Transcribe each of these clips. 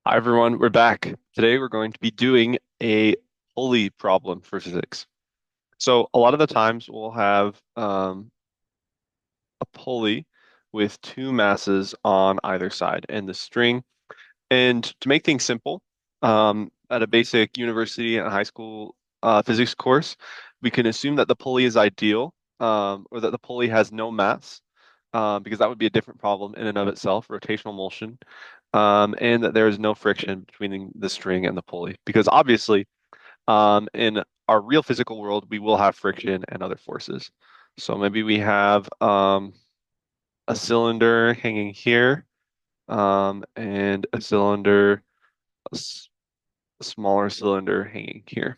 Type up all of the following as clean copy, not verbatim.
Hi everyone, we're back. Today we're going to be doing a pulley problem for physics. So a lot of the times we'll have a pulley with two masses on either side and the string. And to make things simple, at a basic university and high school physics course, we can assume that the pulley is ideal, or that the pulley has no mass, because that would be a different problem in and of itself, rotational motion, and that there is no friction between the string and the pulley. Because obviously, in our real physical world, we will have friction and other forces. So maybe we have a cylinder hanging here, and a cylinder, a, s- a smaller cylinder hanging here.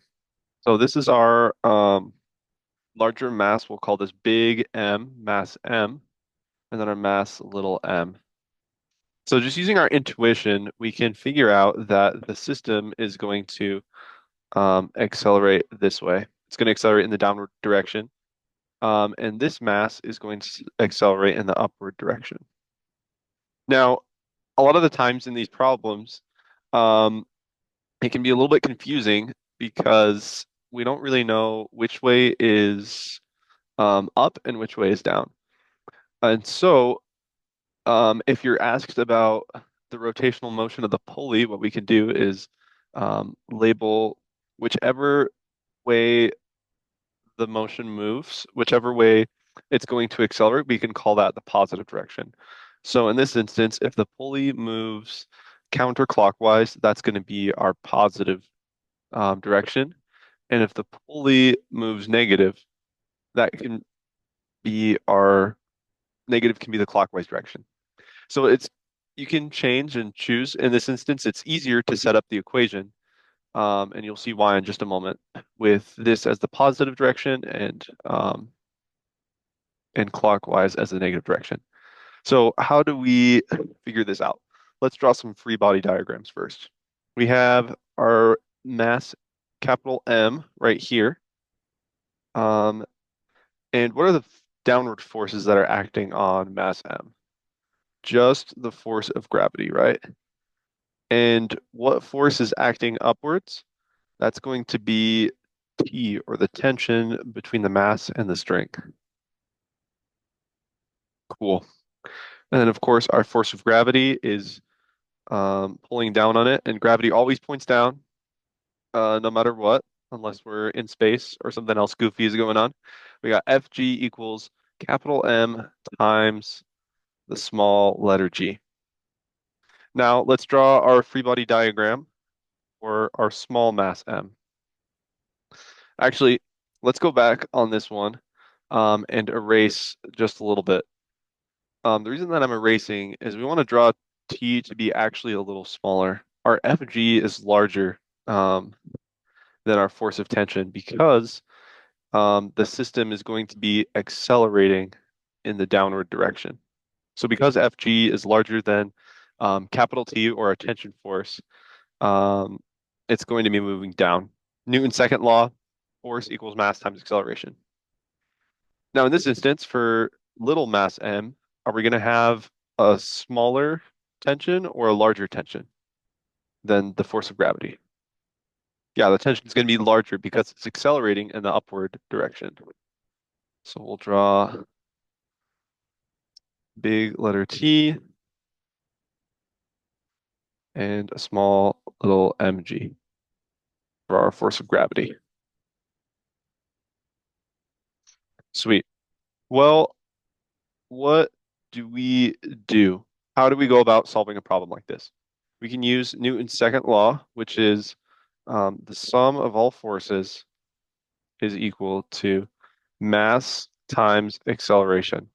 So this is our larger mass. We'll call this big M, mass M, and then our mass little m. So just using our intuition, we can figure out that the system is going to accelerate this way. It's going to accelerate in the downward direction. And this mass is going to accelerate in the upward direction. Now, a lot of the times in these problems, um, it can be a little bit confusing because we don't really know which way is up and which way is down. And so, if you're asked about the rotational motion of the pulley, what we can do is label whichever way the motion moves, whichever way it's going to accelerate, we can call that the positive direction. So in this instance, if the pulley moves counterclockwise, that's going to be our positive direction. And if the pulley moves negative, that can be our negative can be the clockwise direction. So you can change and choose. In this instance, it's easier to set up the equation, and you'll see why in just a moment, with this as the positive direction and clockwise as the negative direction. So how do we figure this out? Let's draw some free body diagrams first. We have our mass capital M right here. Um, and what are the downward forces that are acting on mass M? Just the force of gravity, right? And what force is acting upwards? That's going to be T, or the tension between the mass and the string. Cool. And then, of course, our force of gravity is pulling down on it, and gravity always points down, no matter what, unless we're in space or something else goofy is going on. We got Fg equals capital M times the small letter g. Now, let's draw our free body diagram for our small mass m. Actually, let's go back on this one and erase just a little bit. The reason that I'm erasing is we want to draw T to be actually a little smaller. Our Fg is larger um, than our force of tension because the system is going to be accelerating in the downward direction. So because Fg is larger than capital T, or a tension force, um, it's going to be moving down. Newton's second law, force equals mass times acceleration. Now, in this instance, for little mass m, are we going to have a smaller tension or a larger tension than the force of gravity? Yeah, the tension is going to be larger because it's accelerating in the upward direction. So we'll draw big letter T and a small little mg for our force of gravity. Sweet. Well, what do we do? How do we go about solving a problem like this? We can use Newton's second law, which is the sum of all forces is equal to mass times acceleration.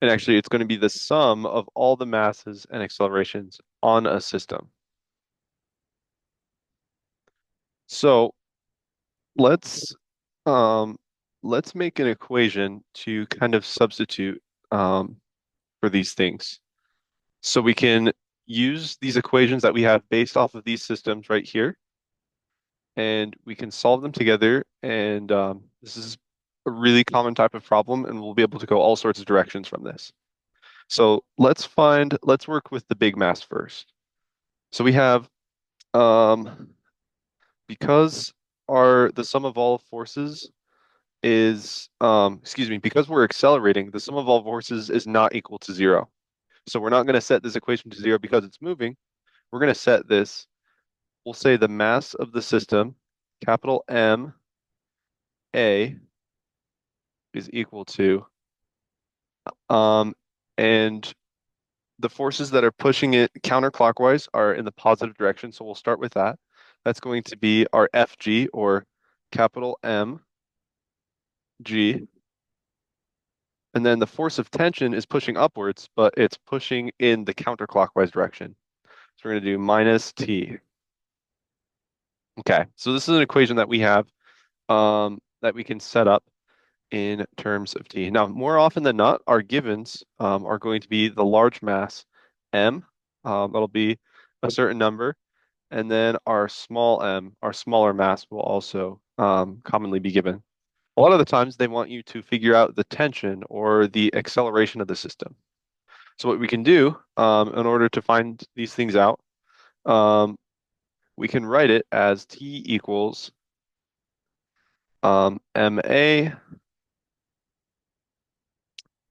And actually, it's going to be the sum of all the masses and accelerations on a system. So let's um, let's make an equation to kind of substitute for these things. So we can use these equations that we have based off of these systems right here, and we can solve them together. And this is a really common type of problem, and we'll be able to go all sorts of directions from this. So let's work with the big mass first. So we have, because the sum of all forces because we're accelerating, the sum of all forces is not equal to zero. So we're not going to set this equation to zero because it's moving. We're going to set this, we'll say the mass of the system, capital M A, is equal to, um, and the forces that are pushing it counterclockwise are in the positive direction. So we'll start with that. That's going to be our FG, or capital M G. And then the force of tension is pushing upwards, but it's pushing in the counterclockwise direction. So we're going to do minus T. Okay, so this is an equation that we have, that we can set up in terms of T. Now, more often than not, our givens, are going to be the large mass M. That'll be a certain number. And then our small m, our smaller mass, will also, commonly be given. A lot of the times they want you to figure out the tension or the acceleration of the system. So what we can do, in order to find these things out, um, we can write it as T equals, MA,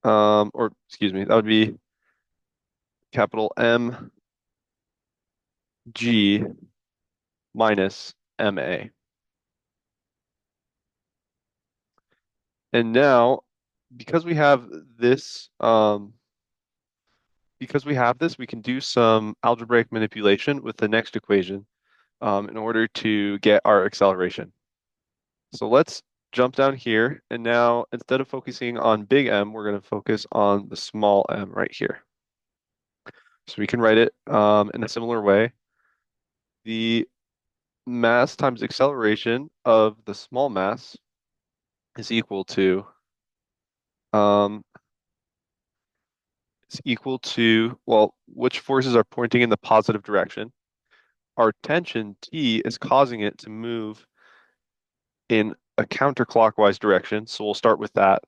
or excuse me, that would be capital M G minus MA. And now, because we have this, we can do some algebraic manipulation with the next equation, in order to get our acceleration. So let's jump down here, and now instead of focusing on big M, we're going to focus on the small m right here. So we can write it, in a similar way. The mass times acceleration of the small mass is equal to, um, well, which forces are pointing in the positive direction? Our tension T is causing it to move in a counterclockwise direction. So we'll start with that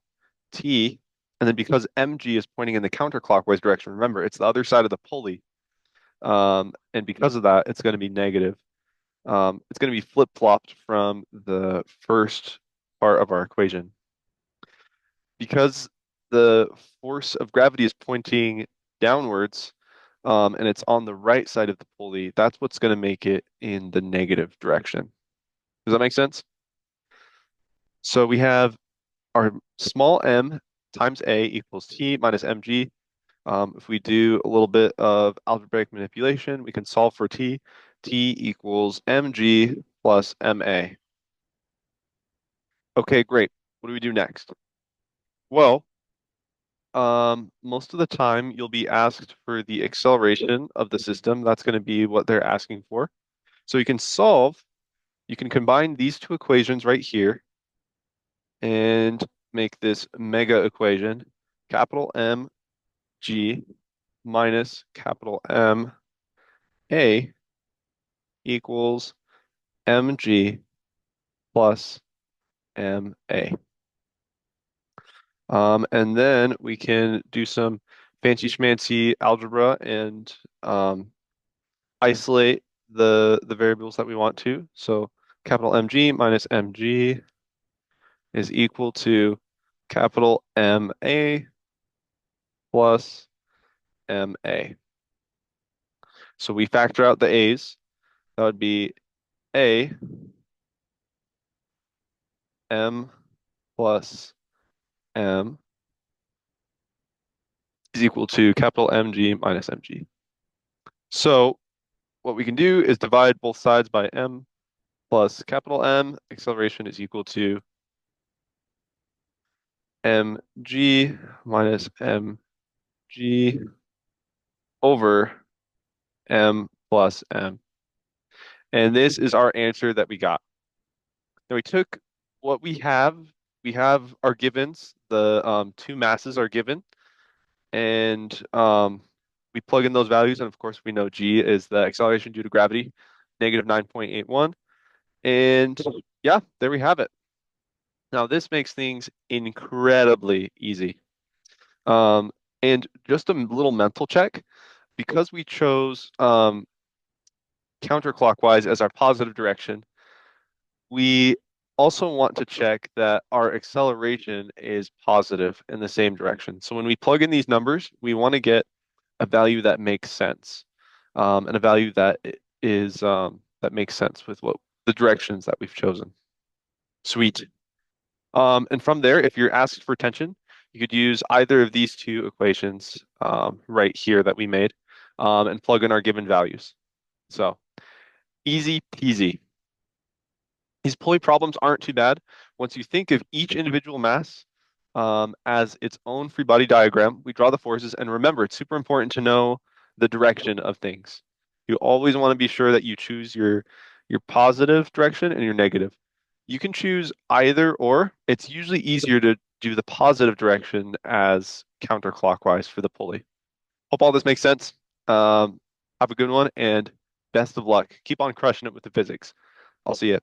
T. And then because mg is pointing in the counterclockwise direction, remember, it's the other side of the pulley. And because of that, it's going to be negative. It's going to be flip-flopped from the first part of our equation. Because the force of gravity is pointing downwards, and it's on the right side of the pulley, that's what's going to make it in the negative direction. Does that make sense? So we have our small m times A equals T minus mg. If we do a little bit of algebraic manipulation, we can solve for T. T equals mg plus ma. Okay, great. What do we do next? Well, most of the time you'll be asked for the acceleration of the system. That's going to be what they're asking for. So you can combine these two equations right here and make this mega equation, capital M G minus capital M A equals mg plus ma. And then we can do some fancy schmancy algebra and, isolate the variables that we want to. So capital Mg minus Mg is equal to capital Ma plus Ma. So we factor out the A's. That would be A M plus M is equal to capital Mg minus Mg. So what we can do is divide both sides by M plus capital M. Acceleration is equal to mg minus mg over m plus m. And this is our answer that we got. Now we took what we have our givens, the, two masses are given, and, we plug in those values, and of course we know g is the acceleration due to gravity, negative 9.81. And yeah, there we have it. Now this makes things incredibly easy. And just a little mental check, because we chose counterclockwise as our positive direction, we also want to check that our acceleration is positive in the same direction. So when we plug in these numbers, we want to get a value that makes sense, and a value that is that makes sense with what the directions that we've chosen. Sweet. And from there, if you're asked for tension, you could use either of these two equations right here that we made, and plug in our given values. So easy peasy. These pulley problems aren't too bad. Once you think of each individual mass as its own free body diagram, we draw the forces. And remember, it's super important to know the direction of things. You always want to be sure that you choose your positive direction and your negative. You can choose either or. It's usually easier to do the positive direction as counterclockwise for the pulley. Hope all this makes sense. Have a good one and best of luck. Keep on crushing it with the physics. I'll see you.